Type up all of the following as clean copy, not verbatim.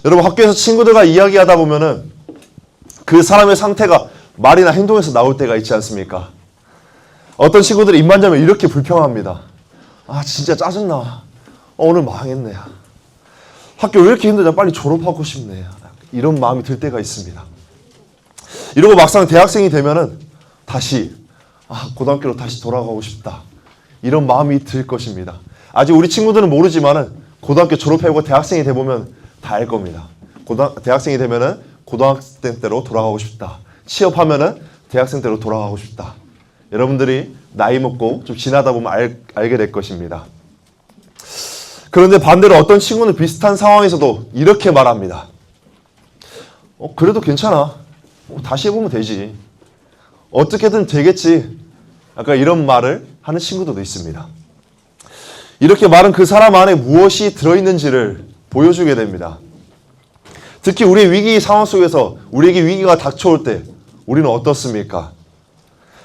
여러분, 학교에서 친구들과 이야기하다 보면은 그 사람의 상태가 말이나 행동에서 나올 때가 있지 않습니까? 어떤 친구들이 입만 잡으면 이렇게 불평합니다. 아, 진짜 짜증나. 오늘 망했네. 학교 왜 이렇게 힘들냐. 빨리 졸업하고 싶네. 이런 마음이 들 때가 있습니다. 이러고 막상 대학생이 되면은 다시 고등학교로 다시 돌아가고 싶다. 이런 마음이 들 것입니다. 아직 우리 친구들은 모르지만은 고등학교 졸업하고 대학생이 돼보면 다 알 겁니다. 대학생이 되면은 고등학생 때로 돌아가고 싶다. 취업하면은 대학생 때로 돌아가고 싶다. 여러분들이 나이 먹고 좀 지나다 보면 알게 될 것입니다. 그런데 반대로 어떤 친구는 비슷한 상황에서도 이렇게 말합니다. 그래도 괜찮아. 다시 해보면 되지. 어떻게든 되겠지. 약간 이런 말을 하는 친구들도 있습니다. 이렇게 말은 그 사람 안에 무엇이 들어있는지를 보여주게 됩니다. 특히 우리의 위기 상황 속에서 우리에게 위기가 닥쳐올 때 우리는 어떻습니까?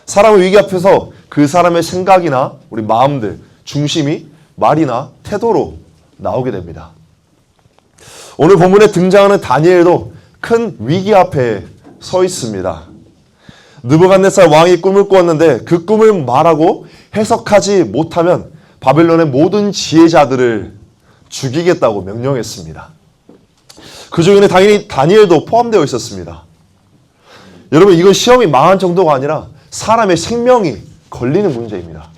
사람의 위기 앞에서 그 사람의 생각이나 우리 마음들, 중심이 말이나 태도로 나오게 됩니다. 오늘 본문에 등장하는 다니엘도 큰 위기 앞에 서 있습니다. 느부갓네살 왕이 꿈을 꾸었는데 그 꿈을 말하고 해석하지 못하면 바벨론의 모든 지혜자들을 죽이겠다고 명령했습니다. 그 중에는 당연히 다니엘도 포함되어 있었습니다. 여러분, 이건 시험이 망한 정도가 아니라 사람의 생명이 걸리는 문제입니다.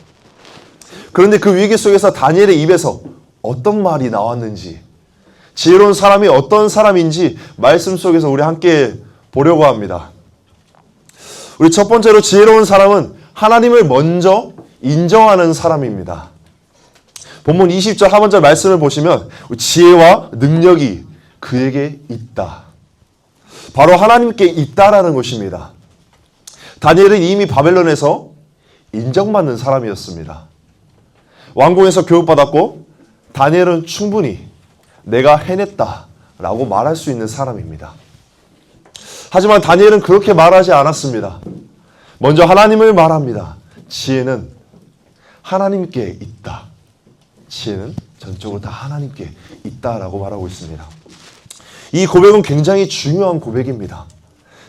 그런데 그 위기 속에서 다니엘의 입에서 어떤 말이 나왔는지, 지혜로운 사람이 어떤 사람인지 말씀 속에서 우리 함께 보려고 합니다. 우리 첫 번째로 지혜로운 사람은 하나님을 먼저 인정하는 사람입니다. 본문 20절 하반절 말씀을 보시면 지혜와 능력이 그에게 있다. 바로 하나님께 있다라는 것입니다. 다니엘은 이미 바벨론에서 인정받는 사람이었습니다. 왕궁에서 교육받았고 다니엘은 충분히 내가 해냈다라고 말할 수 있는 사람입니다. 하지만 다니엘은 그렇게 말하지 않았습니다. 먼저 하나님을 말합니다. 지혜는 하나님께 있다. 지혜는 전적으로 다 하나님께 있다라고 말하고 있습니다. 이 고백은 굉장히 중요한 고백입니다.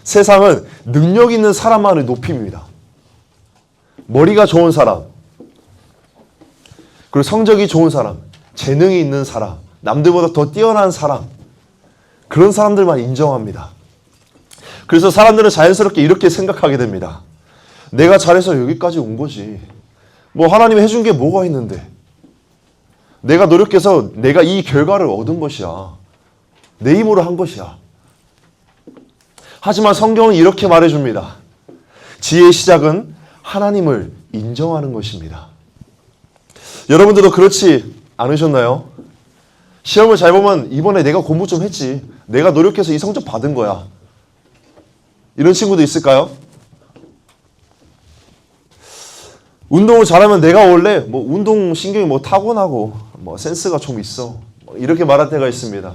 세상은 능력 있는 사람만을 높입니다. 머리가 좋은 사람, 그리고 성적이 좋은 사람, 재능이 있는 사람, 남들보다 더 뛰어난 사람, 그런 사람들만 인정합니다. 그래서 사람들은 자연스럽게 이렇게 생각하게 됩니다. 내가 잘해서 여기까지 온 거지. 뭐 하나님이 해준 게 뭐가 있는데. 내가 노력해서 내가 이 결과를 얻은 것이야. 내 힘으로 한 것이야. 하지만 성경은 이렇게 말해줍니다. 지혜의 시작은 하나님을 인정하는 것입니다. 여러분들도 그렇지 않으셨나요? 시험을 잘 보면 이번에 내가 공부 좀 했지. 내가 노력해서 이 성적 받은 거야. 이런 친구도 있을까요? 운동을 잘하면 내가 원래 운동 신경이 타고나고 센스가 좀 있어. 이렇게 말할 때가 있습니다.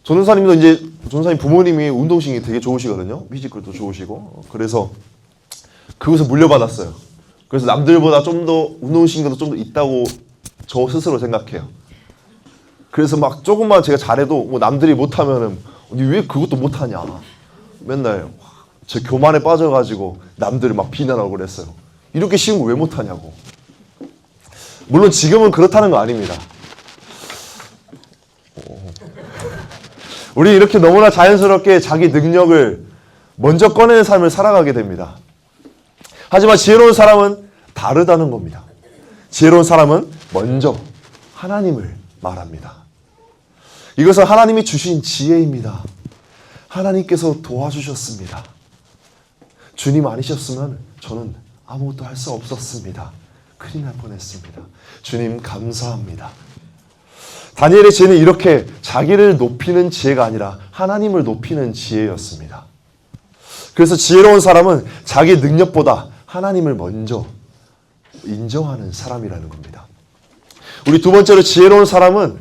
전도사님 부모님이 운동신경이 되게 좋으시거든요. 뮤지컬도 좋으시고. 그래서 그것을 물려받았어요. 그래서 남들보다 좀 더 운동신경도 좀 더 있다고 저 스스로 생각해요. 그래서 조금만 제가 잘해도 남들이 못하면은 왜 그것도 못하냐. 맨날 저 교만에 빠져가지고 남들을 비난하고 그랬어요. 이렇게 쉬운 거 왜 못하냐고. 물론 지금은 그렇다는 거 아닙니다. 우리 이렇게 너무나 자연스럽게 자기 능력을 먼저 꺼내는 삶을 살아가게 됩니다. 하지만 지혜로운 사람은 다르다는 겁니다. 지혜로운 사람은 먼저 하나님을 말합니다. 이것은 하나님이 주신 지혜입니다. 하나님께서 도와주셨습니다. 주님 아니셨으면 저는 아무것도 할 수 없었습니다. 큰일 날 뻔했습니다. 주님 감사합니다. 다니엘의 지혜는 이렇게 자기를 높이는 지혜가 아니라 하나님을 높이는 지혜였습니다. 그래서 지혜로운 사람은 자기 능력보다 하나님을 먼저 인정하는 사람이라는 겁니다. 우리 두 번째로 지혜로운 사람은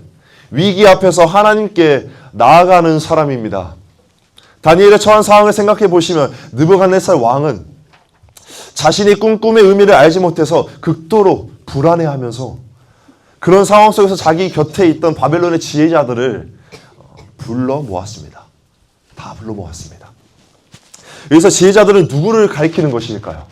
위기 앞에서 하나님께 나아가는 사람입니다. 다니엘의 처한 상황을 생각해 보시면 느부갓네살 왕은 자신이 꿈의 의미를 알지 못해서 극도로 불안해하면서 그런 상황 속에서 자기 곁에 있던 바벨론의 지혜자들을 불러 모았습니다. 다 불러 모았습니다. 여기서 지혜자들은 누구를 가리키는 것일까요?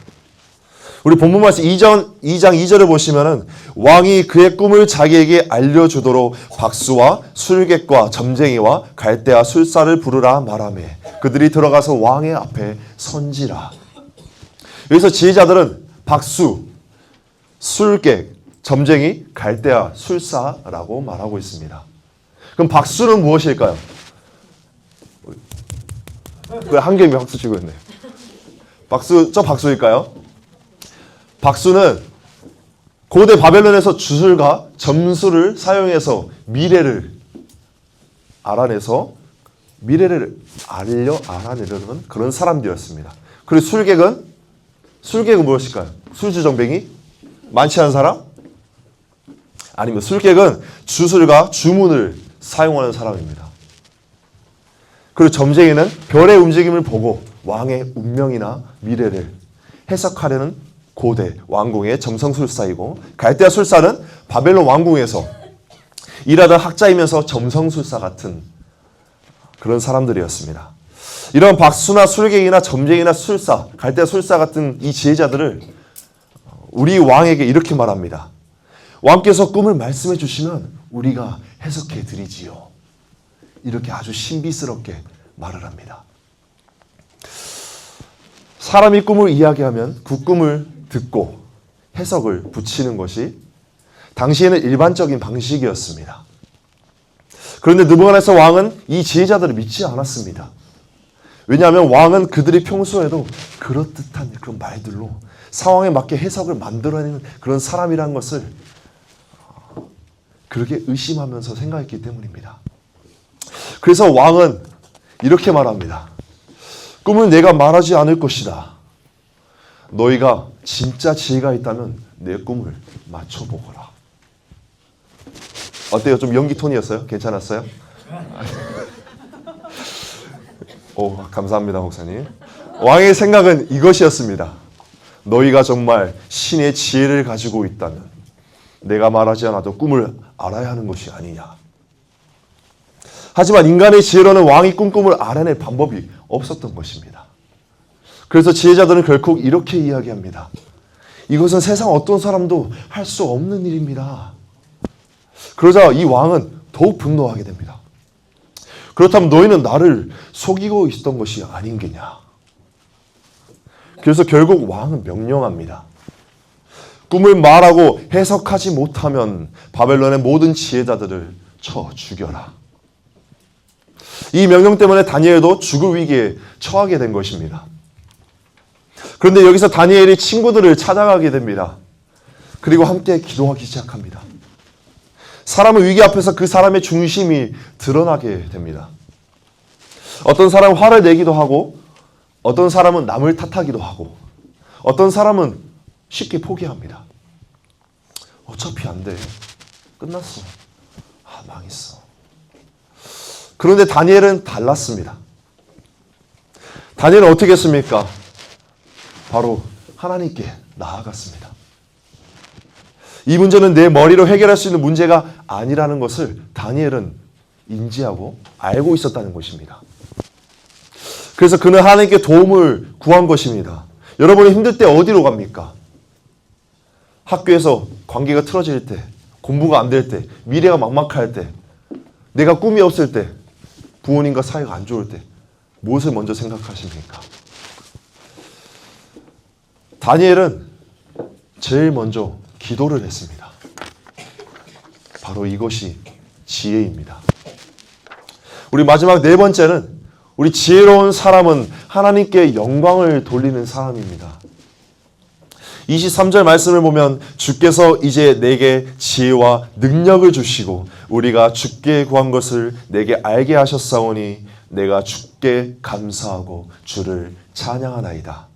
우리 본문 말씀 2장 2절을 보시면은 왕이 그의 꿈을 자기에게 알려주도록 박수와 술객과 점쟁이와 갈대와 술사를 부르라 말하매 그들이 들어가서 왕의 앞에 선지라. 여기서 지혜자들은 박수, 술객, 점쟁이, 갈대와 술사라고 말하고 있습니다. 그럼 박수는 무엇일까요? 왜 한경이 박수 치고 있네. 박수, 저 박수일까요? 박수는 고대 바벨론에서 주술과 점수를 사용해서 미래를 알아내서 미래를 알아내려는 그런 사람들이었습니다. 그리고 술객은 무엇일까요? 술주정뱅이? 많지 않은 사람? 아니면 술객은 주술과 주문을 사용하는 사람입니다. 그리고 점쟁이는 별의 움직임을 보고 왕의 운명이나 미래를 해석하려는 고대 왕궁의 점성술사이고, 갈대아 술사는 바벨론 왕궁에서 일하던 학자이면서 점성술사 같은 그런 사람들이었습니다. 이런 박수나 술객이나 점쟁이나 술사, 갈대아 술사 같은 이 지혜자들을 우리 왕에게 이렇게 말합니다. 왕께서 꿈을 말씀해 주시면 우리가 해석해 드리지요. 이렇게 아주 신비스럽게 말을 합니다. 사람이 꿈을 이야기하면 그 꿈을 듣고 해석을 붙이는 것이 당시에는 일반적인 방식이었습니다. 그런데 느부갓네살 왕은 이 지혜자들을 믿지 않았습니다. 왜냐하면 왕은 그들이 평소에도 그럴듯한 그런 말들로 상황에 맞게 해석을 만들어내는 그런 사람이라는 것을 그렇게 의심하면서 생각했기 때문입니다. 그래서 왕은 이렇게 말합니다. 꿈은 내가 말하지 않을 것이다. 너희가 진짜 지혜가 있다면 내 꿈을 맞춰보거라. 어때요? 좀 연기 톤이었어요? 괜찮았어요? 오, 감사합니다, 목사님. 왕의 생각은 이것이었습니다. 너희가 정말 신의 지혜를 가지고 있다면 내가 말하지 않아도 꿈을 알아야 하는 것이 아니냐. 하지만 인간의 지혜로는 왕이 꿈을 알아낼 방법이 없었던 것입니다. 그래서 지혜자들은 결국 이렇게 이야기합니다. 이것은 세상 어떤 사람도 할 수 없는 일입니다. 그러자 이 왕은 더욱 분노하게 됩니다. 그렇다면 너희는 나를 속이고 있었던 것이 아닌 게냐. 그래서 결국 왕은 명령합니다. 꿈을 말하고 해석하지 못하면 바벨론의 모든 지혜자들을 쳐 죽여라. 이 명령 때문에 다니엘도 죽을 위기에 처하게 된 것입니다. 그런데 여기서 다니엘이 친구들을 찾아가게 됩니다. 그리고 함께 기도하기 시작합니다. 사람의 위기 앞에서 그 사람의 중심이 드러나게 됩니다. 어떤 사람은 화를 내기도 하고, 어떤 사람은 남을 탓하기도 하고, 어떤 사람은 쉽게 포기합니다. 어차피 안 돼. 끝났어. 망했어. 그런데 다니엘은 달랐습니다. 다니엘은 어떻게 했습니까? 바로 하나님께 나아갔습니다. 이 문제는 내 머리로 해결할 수 있는 문제가 아니라는 것을 다니엘은 인지하고 알고 있었다는 것입니다. 그래서 그는 하나님께 도움을 구한 것입니다. 여러분이 힘들 때 어디로 갑니까? 학교에서 관계가 틀어질 때, 공부가 안 될 때, 미래가 막막할 때, 내가 꿈이 없을 때, 부모님과 사이가 안 좋을 때 무엇을 먼저 생각하십니까? 다니엘은 제일 먼저 기도를 했습니다. 바로 이것이 지혜입니다. 우리 마지막 네 번째는 우리 지혜로운 사람은 하나님께 영광을 돌리는 사람입니다. 23절 말씀을 보면 주께서 이제 내게 지혜와 능력을 주시고 우리가 주께 구한 것을 내게 알게 하셨사오니 내가 주께 감사하고 주를 찬양하나이다.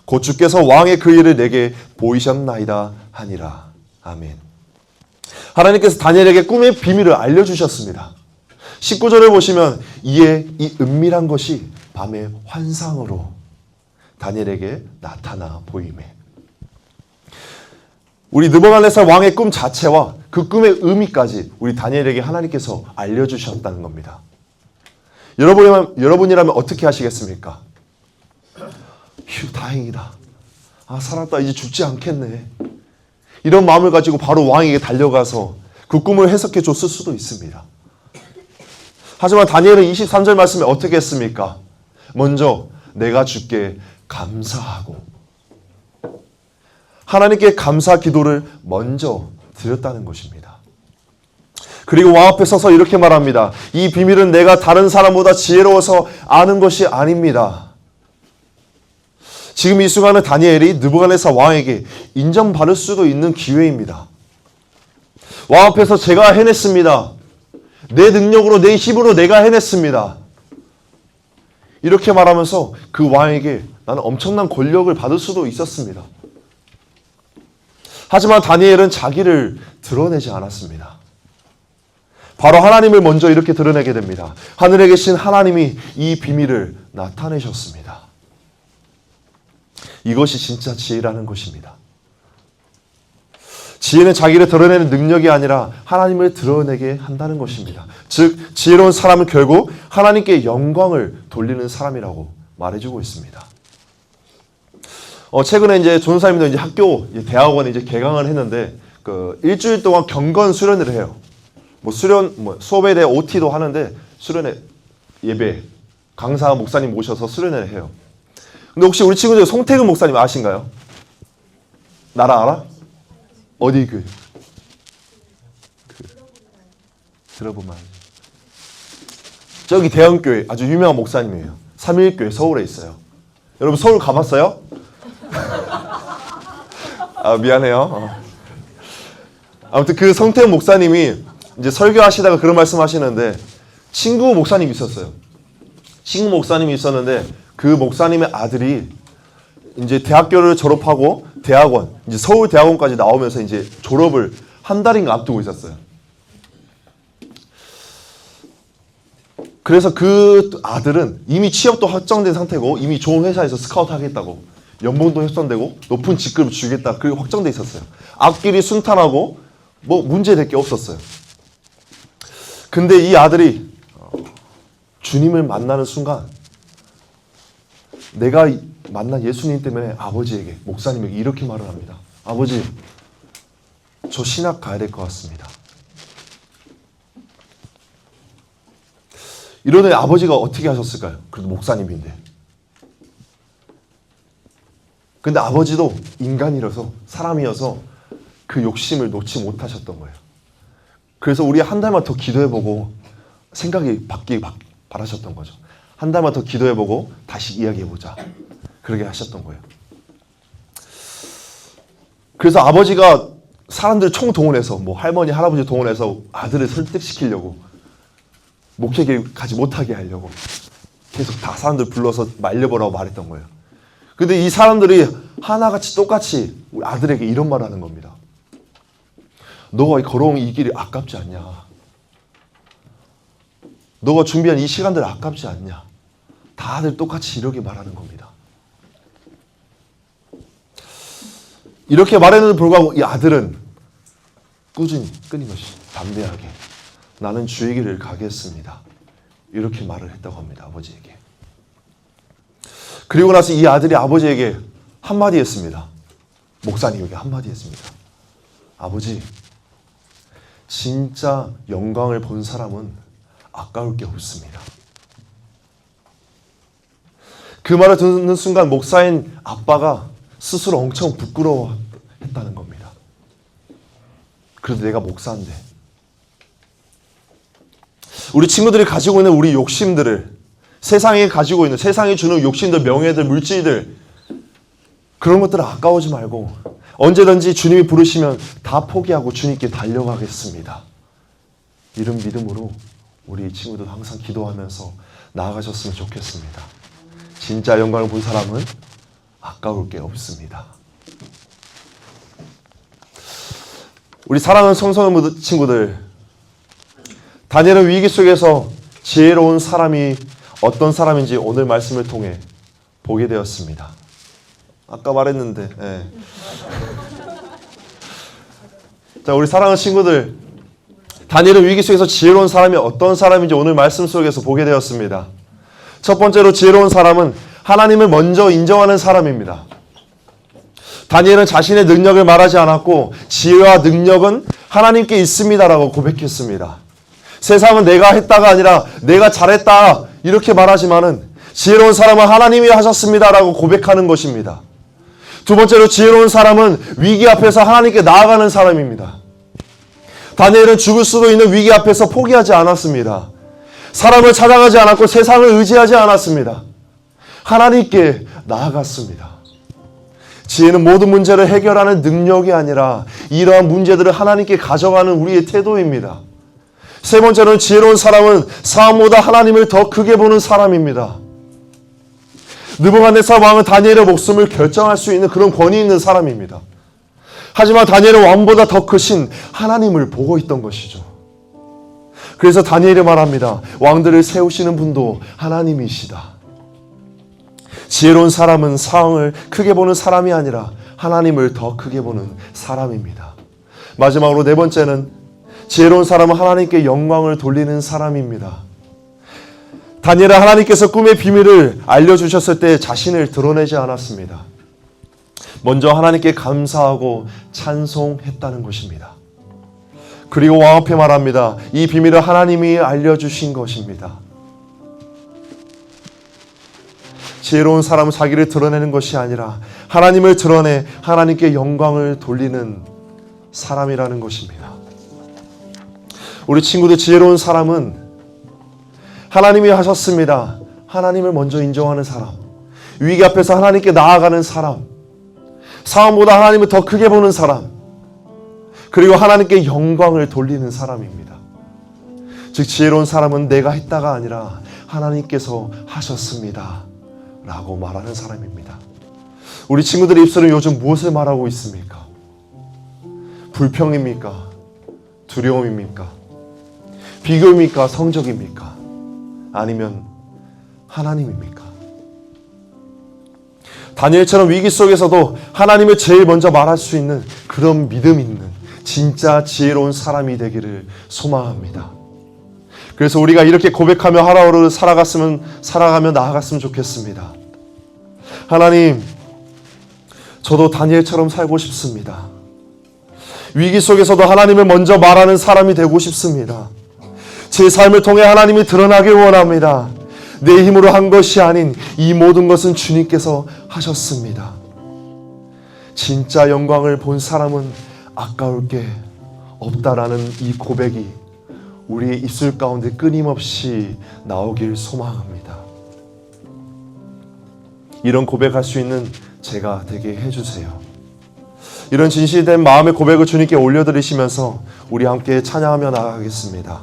곧 주께서 왕의 그 일을 내게 보이셨나이다 하니라. 아멘. 하나님께서 다니엘에게 꿈의 비밀을 알려주셨습니다. 19절을 보시면 이에 이 은밀한 것이 밤의 환상으로 다니엘에게 나타나 보이매. 우리 느부갓네살 왕의 꿈 자체와 그 꿈의 의미까지 우리 다니엘에게 하나님께서 알려주셨다는 겁니다. 여러분이라면 어떻게 하시겠습니까? 휴, 다행이다. 아, 살았다. 이제 죽지 않겠네. 이런 마음을 가지고 바로 왕에게 달려가서 그 꿈을 해석해 줬을 수도 있습니다. 하지만 다니엘은 23절 말씀에 어떻게 했습니까? 먼저 내가 주께 감사하고 하나님께 감사 기도를 먼저 드렸다는 것입니다. 그리고 왕 앞에 서서 이렇게 말합니다. 이 비밀은 내가 다른 사람보다 지혜로워서 아는 것이 아닙니다. 지금 이 순간은 다니엘이 느부갓네살 왕에게 인정받을 수도 있는 기회입니다. 왕 앞에서 제가 해냈습니다. 내 능력으로 내 힘으로 내가 해냈습니다. 이렇게 말하면서 그 왕에게 나는 엄청난 권력을 받을 수도 있었습니다. 하지만 다니엘은 자기를 드러내지 않았습니다. 바로 하나님을 먼저 이렇게 드러내게 됩니다. 하늘에 계신 하나님이 이 비밀을 나타내셨습니다. 이것이 진짜 지혜라는 것입니다. 지혜는 자기를 드러내는 능력이 아니라 하나님을 드러내게 한다는 것입니다. 즉 지혜로운 사람은 결국 하나님께 영광을 돌리는 사람이라고 말해주고 있습니다. 최근에 이제 전도사님도 이제 학교 대학원에 이제 개강을 했는데 일주일 동안 경건 수련회를 해요. 수업에 대해 OT도 하는데 수련회 예배 강사 목사님 모셔서 수련회를 해요. 근데 혹시 우리 친구들 송태근 목사님 아신가요? 나라 알아? 어디 교회? 들어보면 알죠. 저기 대형교회 아주 유명한 목사님이에요. 삼일교회 서울에 있어요. 여러분 서울 가봤어요? 아 미안해요. 아무튼 그 성태훈 목사님이 이제 설교하시다가 그런 말씀하시는데 친구 목사님이 있었어요. 친구 목사님이 있었는데 그 목사님의 아들이 이제 대학교를 졸업하고 대학원 이제 서울 대학원까지 나오면서 이제 졸업을 한 달인가 앞두고 있었어요. 그래서 그 아들은 이미 취업도 확정된 상태고 이미 좋은 회사에서 스카우트 하겠다고 연봉도 협상되고 높은 직급을 주겠다 그게 확정돼 있었어요. 앞길이 순탄하고 뭐 문제될 게 없었어요. 근데 이 아들이 주님을 만나는 순간 내가 만난 예수님 때문에 아버지에게 목사님에게 이렇게 말을 합니다. 아버지 저 신학 가야 될 것 같습니다. 이러더니 아버지가 어떻게 하셨을까요? 그래도 목사님인데. 근데 아버지도 인간이라서 사람이어서 그 욕심을 놓지 못하셨던 거예요. 그래서 우리 한 달만 더 기도해보고 생각이 바뀌기 바라셨던 거죠. 한 달만 더 기도해보고 다시 이야기해보자. 그렇게 하셨던 거예요. 그래서 아버지가 사람들 총동원해서 뭐 할머니 할아버지 동원해서 아들을 설득시키려고 목회에 가지 못하게 하려고 계속 다 사람들 불러서 말려보라고 말했던 거예요. 근데 이 사람들이 하나같이 똑같이 우리 아들에게 이런 말을 하는 겁니다. 너가 걸어온 이 길이 아깝지 않냐? 너가 준비한 이 시간들 아깝지 않냐? 다들 똑같이 이렇게 말하는 겁니다. 이렇게 말했는데도 불구하고 이 아들은 꾸준히 끊임없이 담대하게 나는 주의 길을 가겠습니다. 이렇게 말을 했다고 합니다. 아버지에게. 그리고 나서 이 아들이 아버지에게 한마디 했습니다. 목사님에게 한마디 했습니다. 아버지, 진짜 영광을 본 사람은 아까울 게 없습니다. 그 말을 듣는 순간 목사인 아빠가 스스로 엄청 부끄러워했다는 겁니다. 그래도 내가 목사인데. 우리 친구들이 가지고 있는 우리 욕심들을 세상에 가지고 있는 세상이 주는 욕심들, 명예들, 물질들 그런 것들을 아까워하지 말고 언제든지 주님이 부르시면 다 포기하고 주님께 달려가겠습니다. 이런 믿음으로 우리 친구들 항상 기도하면서 나아가셨으면 좋겠습니다. 진짜 영광을 본 사람은 아까울 게 없습니다. 우리 사랑하는 성도 친구들, 다니엘은 위기 속에서 지혜로운 사람이 어떤 사람인지 오늘 말씀을 통해 보게 되었습니다. 아까 말했는데. 자, 우리 사랑하는 친구들, 다니엘은 위기 속에서 지혜로운 사람이 어떤 사람인지 오늘 말씀 속에서 보게 되었습니다. 첫 번째로 지혜로운 사람은 하나님을 먼저 인정하는 사람입니다. 다니엘은 자신의 능력을 말하지 않았고 지혜와 능력은 하나님께 있습니다라고 고백했습니다. 세상은 내가 했다가 아니라 내가 잘했다 이렇게 말하지만은 지혜로운 사람은 하나님이 하셨습니다라고 고백하는 것입니다. 두 번째로 지혜로운 사람은 위기 앞에서 하나님께 나아가는 사람입니다. 다니엘은 죽을 수도 있는 위기 앞에서 포기하지 않았습니다. 사람을 찾아가지 않았고 세상을 의지하지 않았습니다. 하나님께 나아갔습니다. 지혜는 모든 문제를 해결하는 능력이 아니라 이러한 문제들을 하나님께 가져가는 우리의 태도입니다. 세 번째로는 지혜로운 사람은 상황보다 하나님을 더 크게 보는 사람입니다. 느부갓네살 왕은 다니엘의 목숨을 결정할 수 있는 그런 권위 있는 사람입니다. 하지만 다니엘은 왕보다 더 크신 하나님을 보고 있던 것이죠. 그래서 다니엘이 말합니다. 왕들을 세우시는 분도 하나님이시다. 지혜로운 사람은 상황을 크게 보는 사람이 아니라 하나님을 더 크게 보는 사람입니다. 마지막으로 네 번째는 지혜로운 사람은 하나님께 영광을 돌리는 사람입니다. 다니엘은 하나님께서 꿈의 비밀을 알려주셨을 때 자신을 드러내지 않았습니다. 먼저 하나님께 감사하고 찬송했다는 것입니다. 그리고 왕 앞에 말합니다. 이 비밀을 하나님이 알려주신 것입니다. 지혜로운 사람은 자기를 드러내는 것이 아니라 하나님을 드러내 하나님께 영광을 돌리는 사람이라는 것입니다. 우리 친구들, 지혜로운 사람은 하나님이 하셨습니다. 하나님을 먼저 인정하는 사람, 위기 앞에서 하나님께 나아가는 사람, 상황보다 하나님을 더 크게 보는 사람, 그리고 하나님께 영광을 돌리는 사람입니다. 즉 지혜로운 사람은 내가 했다가 아니라 하나님께서 하셨습니다 라고 말하는 사람입니다. 우리 친구들의 입술은 요즘 무엇을 말하고 있습니까? 불평입니까? 두려움입니까? 비교입니까? 성적입니까? 아니면 하나님입니까? 다니엘처럼 위기 속에서도 하나님을 제일 먼저 말할 수 있는 그런 믿음 있는 진짜 지혜로운 사람이 되기를 소망합니다. 그래서 우리가 이렇게 고백하며 하루하루 살아가며 나아갔으면 좋겠습니다. 하나님, 저도 다니엘처럼 살고 싶습니다. 위기 속에서도 하나님을 먼저 말하는 사람이 되고 싶습니다. 제 삶을 통해 하나님이 드러나길 원합니다. 내 힘으로 한 것이 아닌 이 모든 것은 주님께서 하셨습니다. 진짜 영광을 본 사람은 아까울 게 없다라는 이 고백이 우리의 입술 가운데 끊임없이 나오길 소망합니다. 이런 고백할 수 있는 제가 되게 해주세요. 이런 진실된 마음의 고백을 주님께 올려드리시면서 우리 함께 찬양하며 나아가겠습니다.